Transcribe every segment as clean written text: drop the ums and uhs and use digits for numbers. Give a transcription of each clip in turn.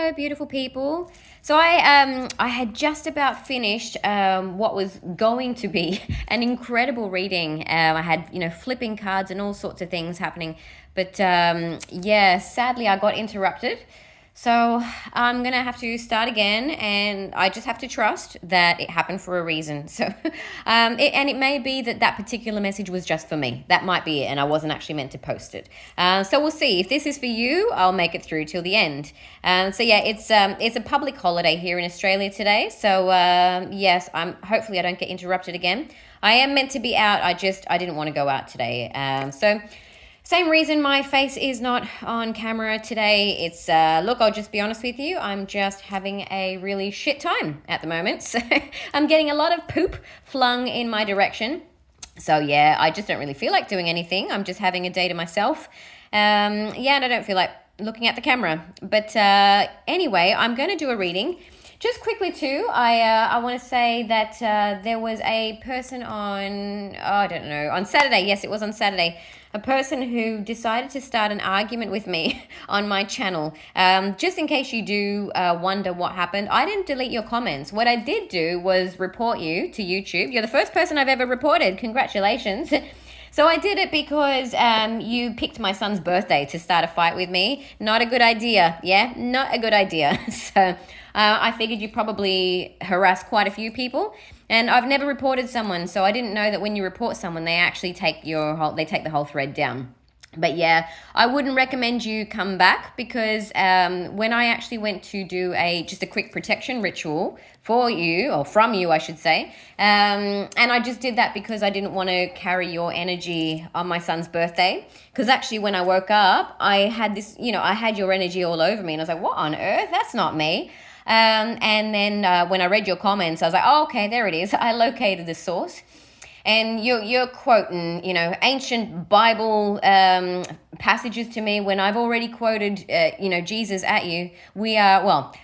Hello, beautiful people. So I had just about finished what was going to be an incredible reading. I had flipping cards and all sorts of things happening, but yeah, sadly I got interrupted. So I'm gonna have to start again, and I just have to trust that it happened for a reason. So, and it may be that that particular message was just for me. That might be it, and I wasn't actually meant to post it. So we'll see. If this is for you, I'll make it through till the end. So yeah, it's a public holiday here in Australia today. So yes, hopefully I don't get interrupted again. I am meant to be out. I didn't want to go out today. So. Same reason my face is not on camera today. It's, look, I'll just be honest with you. I'm just having a really shit time at the moment. So I'm getting a lot of poop flung in my direction. So yeah, I just don't really feel like doing anything. I'm just having a day to myself. Yeah, and I don't feel like looking at the camera. But anyway, I'm going to do a reading. Just quickly too, I want to say that there was a person on, I don't know, on Saturday. Yes, it was on Saturday. A person who decided to start an argument with me on my channel. Just in case you do wonder what happened, I didn't delete your comments. What I did do was report you to YouTube. You're the first person I've ever reported. Congratulations. So I did it because you picked my son's birthday to start a fight with me. Not a good idea. Yeah, not a good idea. So I figured you probably harassed quite a few people. And I've never reported someone, so I didn't know that when you report someone, they actually take the whole thread down. But yeah, I wouldn't recommend you come back because when I actually went to do just a quick protection ritual for you, or from you, I should say, and I just did that because I didn't want to carry your energy on my son's birthday. Because actually, when I woke up, I had this, I had your energy all over me, and I was like, what on earth? That's not me. And then when I read your comments, I was like, oh, okay, there it is. I located the source. And you're quoting, ancient Bible passages to me when I've already quoted, Jesus at you. We are, well,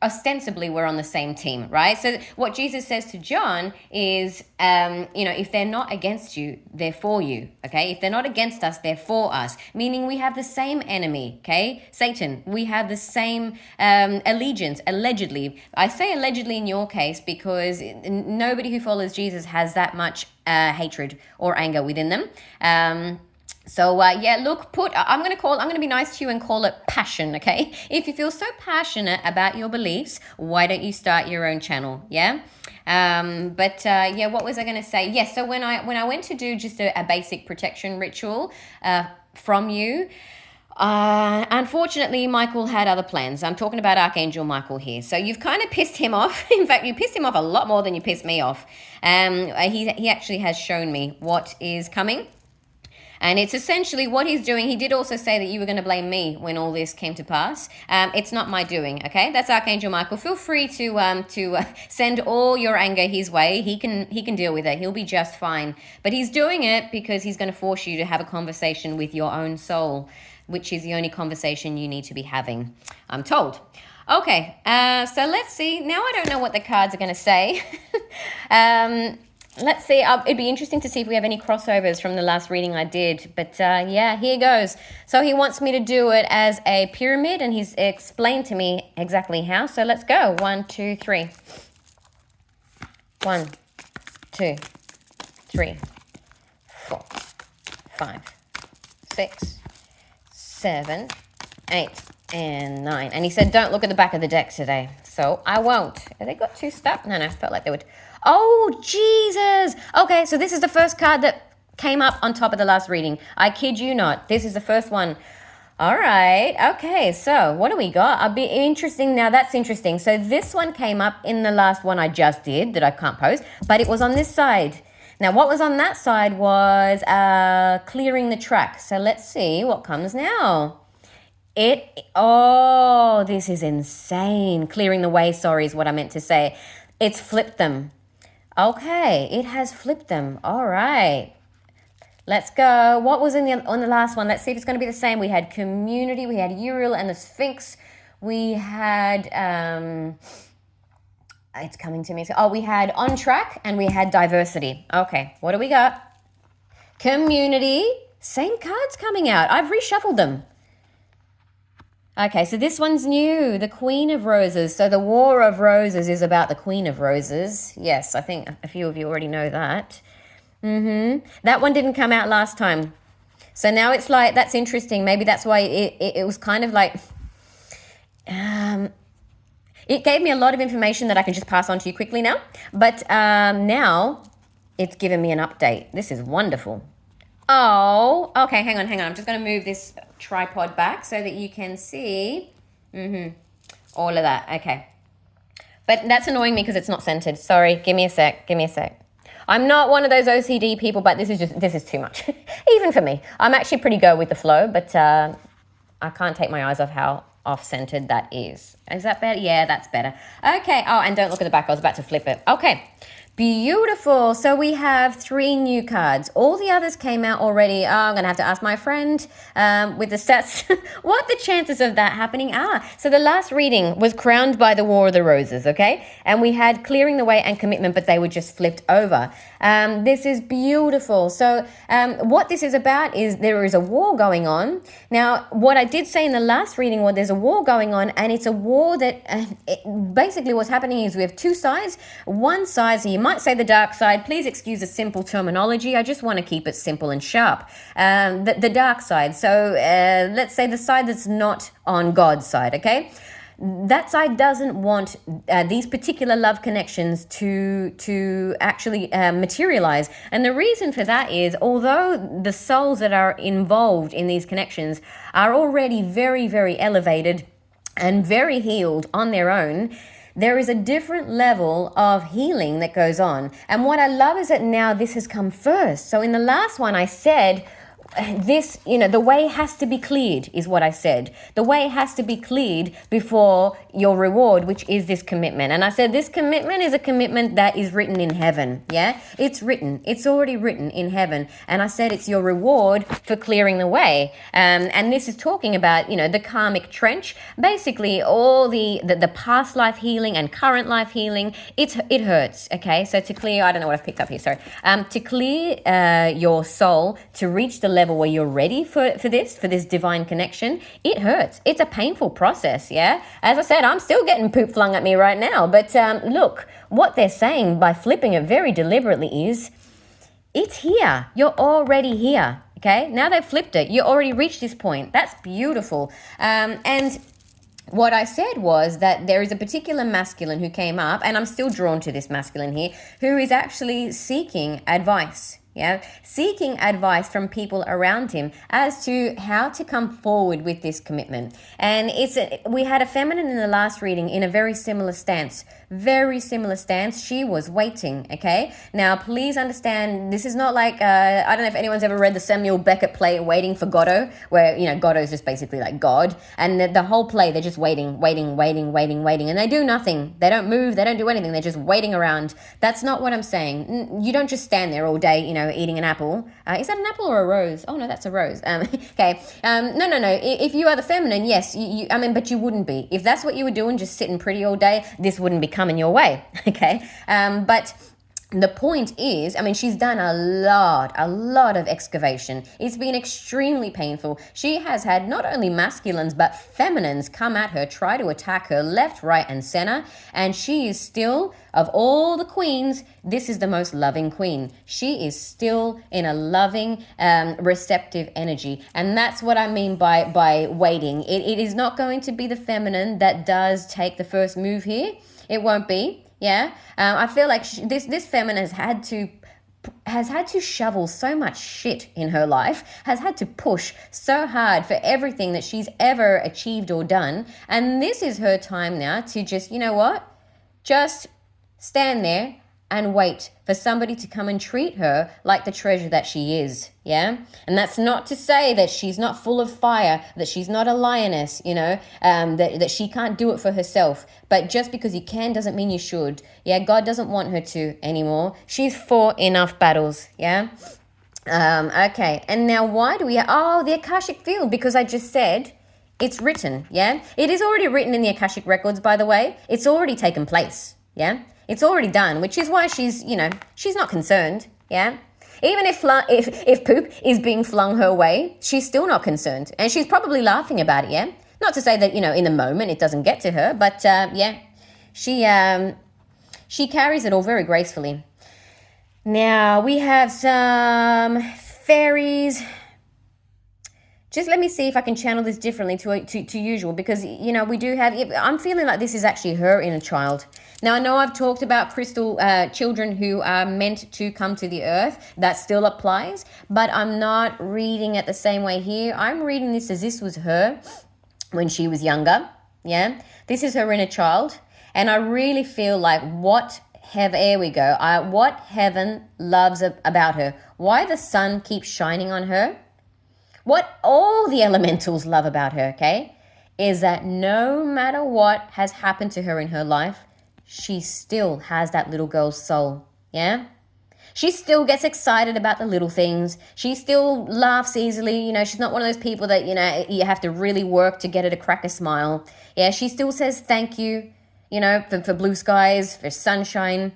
ostensibly we're on the same team, right? So what Jesus says to John is, if they're not against you, they're for you, okay? If they're not against us, they're for us, meaning we have the same enemy, okay? Satan. We have the same allegiance, allegedly. I say allegedly in your case because nobody who follows Jesus has that much hatred or anger within them. So yeah, look, I'm going to be nice to you and call it passion, okay? If you feel so passionate about your beliefs, why don't you start your own channel, yeah? Yeah, what was I going to say? Yes, so when I went to do just a basic protection ritual from you, unfortunately, Michael had other plans. I'm talking about Archangel Michael here. So you've kind of pissed him off. In fact, you pissed him off a lot more than you pissed me off. He actually has shown me what is coming. And it's essentially what he's doing. He did also say that you were going to blame me when all this came to pass. It's not my doing, okay? That's Archangel Michael. Feel free to send all your anger his way. He can deal with it. He'll be just fine. But he's doing it because he's going to force you to have a conversation with your own soul, which is the only conversation you need to be having, I'm told. Okay, so let's see. Now I don't know what the cards are going to say. Let's see. It'd be interesting to see if we have any crossovers from the last reading I did. But yeah, here goes. So he wants me to do it as a pyramid, and he's explained to me exactly how. So let's go. 1, 2, 3. 1, 2, 3, 4, 5, 6, 7, 8, and 9. And he said, don't look at the back of the deck today. So I won't. Have they got 2 stuck? No, felt like they would. Oh, Jesus. Okay, so this is the first card that came up on top of the last reading. I kid you not. This is the first one. All right. Okay, so what do we got? I'll be interesting. Now, that's interesting. So this one came up in the last one I just did that I can't post, but it was on this side. Now, what was on that side was clearing the track. So let's see what comes now. This is insane. Clearing the way, sorry, is what I meant to say. It's flipped them. Okay, it has flipped them. All right. Let's go. What was on the last one? Let's see if it's going to be the same. We had community, we had Uriel and the Sphinx. We had, it's coming to me. We had on track and we had diversity. Okay, what do we got? Community. Same cards coming out. I've reshuffled them. Okay, so this one's new, the Queen of Roses. So the War of Roses is about the Queen of Roses. Yes, I think a few of you already know that. That one didn't come out last time. So now it's like, that's interesting. Maybe that's why it was kind of like, it gave me a lot of information that I can just pass on to you quickly now. But now it's given me an update. This is wonderful. Oh, okay, hang on. I'm just going to move this tripod back so that you can see all of that. Okay. But that's annoying me because it's not centered. Sorry, give me a sec. I'm not one of those OCD people, but this is too much. Even for me. I'm actually pretty go with the flow, but I can't take my eyes off how off-centered that is. Is that better? Yeah, that's better. Okay. Oh, and don't look at the back. I was about to flip it. Okay. Beautiful. So we have 3 new cards. All the others came out already. Oh, I'm going to have to ask my friend with the stats what the chances of that happening are. So the last reading was crowned by the War of the Roses, okay? And we had clearing the way and commitment, but they were just flipped over. This is beautiful. So what this is about is there is a war going on. Now, what I did say in the last reading was there's a war going on, and it's a war that basically what's happening is we have 2 sides. One side, so you might say the dark side. Please excuse the simple terminology. I just want to keep it simple and sharp. The dark side. So let's say the side that's not on God's side, okay? That side doesn't want these particular love connections to actually materialize. And the reason for that is, although the souls that are involved in these connections are already very, very elevated and very healed on their own, there is a different level of healing that goes on. And what I love is that now this has come first. So in the last one I said, this, the way has to be cleared is what I said. The way has to be cleared before your reward, which is this commitment. And I said this commitment is a commitment that is written in heaven. Yeah, it's written. It's already written in heaven. And I said it's your reward for clearing the way. And this is talking about, the karmic trench. Basically, all the past life healing and current life healing. It hurts. Okay, so to clear, I don't know what I've picked up here. Sorry. To clear your soul to reach the level where you're ready for this divine connection, it hurts. It's a painful process, yeah? As I said, I'm still getting poop flung at me right now, but look, what they're saying by flipping it very deliberately is, it's here. You're already here, okay? Now they've flipped it. You already reached this point. That's beautiful. And what I said was that there is a particular masculine who came up, and I'm still drawn to this masculine here, who is actually seeking advice. Yeah, seeking advice from people around him as to how to come forward with this commitment. And we had a feminine in the last reading in a very similar stance. She was waiting, okay? Now, please understand, this is not like, I don't know if anyone's ever read the Samuel Beckett play Waiting for Godot, where, Godot is just basically like God. And the whole play, they're just waiting. And they do nothing. They don't move. They don't do anything. They're just waiting around. That's not what I'm saying. You don't just stand there all day, eating an apple. Is that an apple or a rose? Oh, no, that's a rose. Okay. No. If you are the feminine, yes, but you wouldn't be. If that's what you were doing, just sitting pretty all day, this wouldn't be coming your way. Okay. But the point is, she's done a lot of excavation. It's been extremely painful. She has had not only masculines, but feminines come at her, try to attack her left, right, and center. And she is still, of all the queens, this is the most loving queen. She is still in a loving, receptive energy. And that's what I mean by waiting. It is not going to be the feminine that does take the first move here. It won't be. Yeah, I feel like this feminine has had to shovel so much shit in her life, has had to push so hard for everything that she's ever achieved or done. And this is her time now to just, just stand there and wait for somebody to come and treat her like the treasure that she is, yeah? And that's not to say that she's not full of fire, that she's not a lioness, that she can't do it for herself. But just because you can doesn't mean you should. Yeah, God doesn't want her to anymore. She's fought enough battles, yeah? Okay, and now why do we... the Akashic Field, because I just said... It's written, yeah? It is already written in the Akashic Records, by the way. It's already taken place, yeah? It's already done, which is why she's not concerned, yeah? Even if poop is being flung her way, she's still not concerned. And she's probably laughing about it, yeah? Not to say that, in the moment it doesn't get to her, but yeah, she carries it all very gracefully. Now we have some fairies. Just let me see if I can channel this differently to usual, because, we do have, I'm feeling like this is actually her inner child. Now, I know I've talked about crystal children who are meant to come to the earth. That still applies, but I'm not reading it the same way here. I'm reading this as this was her when she was younger. Yeah, this is her inner child. And I really feel like here we go. What heaven loves about her, why the sun keeps shining on her, what all the elementals love about her, okay, is that no matter what has happened to her in her life, she still has that little girl's soul, yeah? She still gets excited about the little things. She still laughs easily. She's not one of those people that, you have to really work to get her to crack a smile. Yeah, she still says thank you, for blue skies, for sunshine,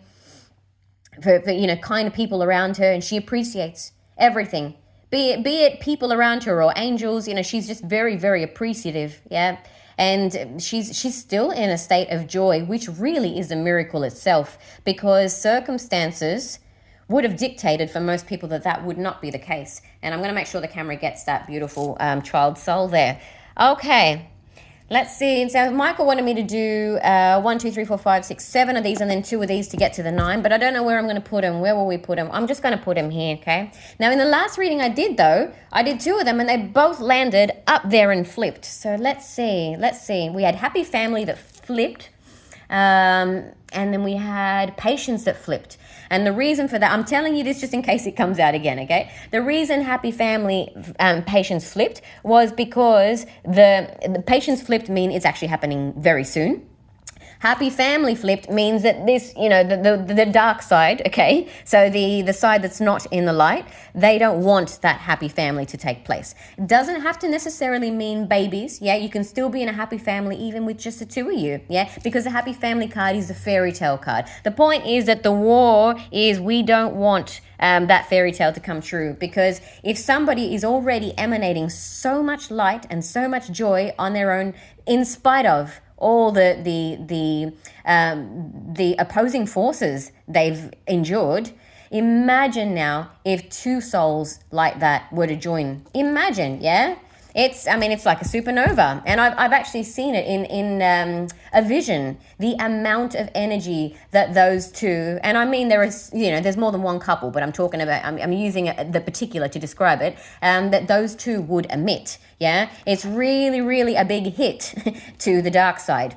for kind of people around her, and she appreciates everything. Be it people around her or angels, she's just very, very appreciative, yeah? And she's still in a state of joy, which really is a miracle itself, because circumstances would have dictated for most people that would not be the case. And I'm going to make sure the camera gets that beautiful child soul there. Okay. Let's see. So Michael wanted me to do 1, 2, 3, 4, 5, 6, 7 of these, and then 2 of these to get to the 9. But I don't know where I'm going to put them. Where will we put them? I'm just going to put them here, okay? Now, in the last reading I did, though, I did 2 of them, and they both landed up there and flipped. So let's see. We had Happy Family that flipped, and then we had Patience that flipped. And the reason for that, I'm telling you this just in case it comes out again, okay? The reason Happy Family Patience flipped was because the Patience flipped mean it's actually happening very soon. Happy Family flipped means that this, the dark side, okay? So the side that's not in the light, they don't want that happy family to take place. It doesn't have to necessarily mean babies, yeah? You can still be in a happy family even with just the 2 of you, yeah? Because the Happy Family card is the fairy tale card. The point is that the war is we don't want that fairy tale to come true, because if somebody is already emanating so much light and so much joy on their own, in spite of all the opposing forces they've endured, imagine now if 2 souls like that were to join. Imagine, yeah? It's like a supernova, and I've actually seen it in a vision. The amount of energy that those 2, and I mean there is, there's more than one couple, but I'm talking about, I'm using the particular to describe it, that those 2 would emit. Yeah, it's really, really a big hit to the dark side.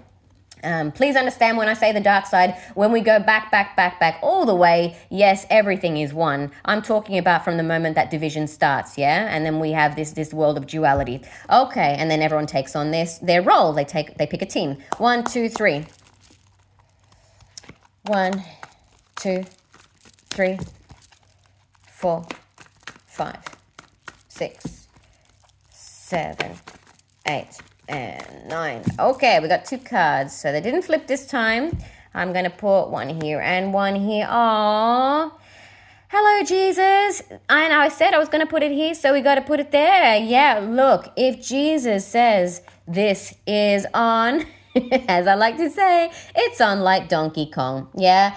Please understand when I say the dark side, when we go back all the way, yes, everything is one. I'm talking about from the moment that division starts, yeah? And then we have this world of duality. Okay, and then everyone takes on their role. They pick a team. 1, 2, 3. 1, 2, 3, 4, 5, 6, 7, 8, and 9. Okay, we got 2 cards. So they didn't flip this time. I'm going to put 1 here and 1 here. Aww. Hello, Jesus. And I said I was going to put it here, so we got to put it there. Yeah, look, if Jesus says this is on, as I like to say, it's on like Donkey Kong. Yeah,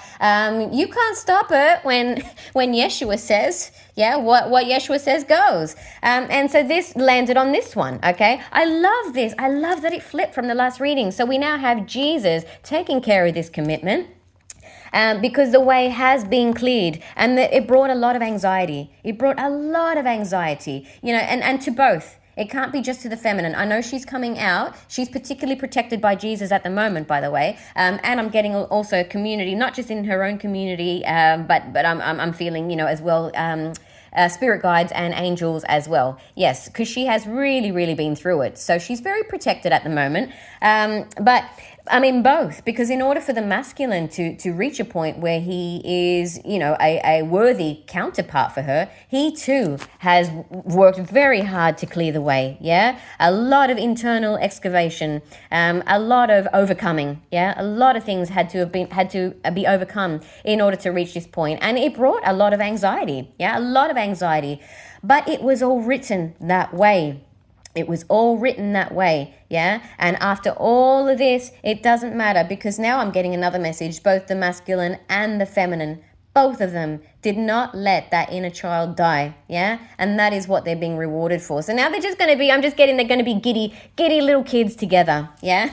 you can't stop it when Yeshua says, yeah, what Yeshua says goes. And so this landed on this one, okay? I love this. I love that it flipped from the last reading. So we now have Jesus taking care of this commitment. Because the way has been cleared, and it brought a lot of anxiety. It brought a lot of anxiety, and to both. It can't be just to the feminine. I know she's coming out. She's particularly protected by Jesus at the moment, by the way. And I'm getting also community, not just in her own community, but I'm feeling, as well, spirit guides and angels as well. Yes, because she has really, really been through it. So she's very protected at the moment. But I mean, both, because in order for the masculine to reach a point where he is, a worthy counterpart for her, he too has worked very hard to clear the way. Yeah. A lot of internal excavation, a lot of overcoming. Yeah. A lot of things had to be overcome in order to reach this point. And it brought a lot of anxiety. Yeah. A lot of anxiety, but it was all written that way. It was all written that way, yeah? And after all of this, it doesn't matter because now I'm getting another message. Both the masculine and the feminine, both of them did not let that inner child die, yeah? And that is what they're being rewarded for. So now they're just going to be, they're going to be giddy little kids together, yeah?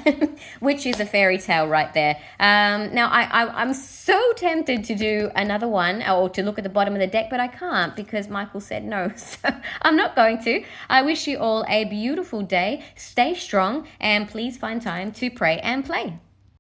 Which is a fairy tale right there. Now, I'm so tempted to do another one or to look at the bottom of the deck, but I can't because Michael said no. So I'm not going to. I wish you all a beautiful day. Stay strong and please find time to pray and play.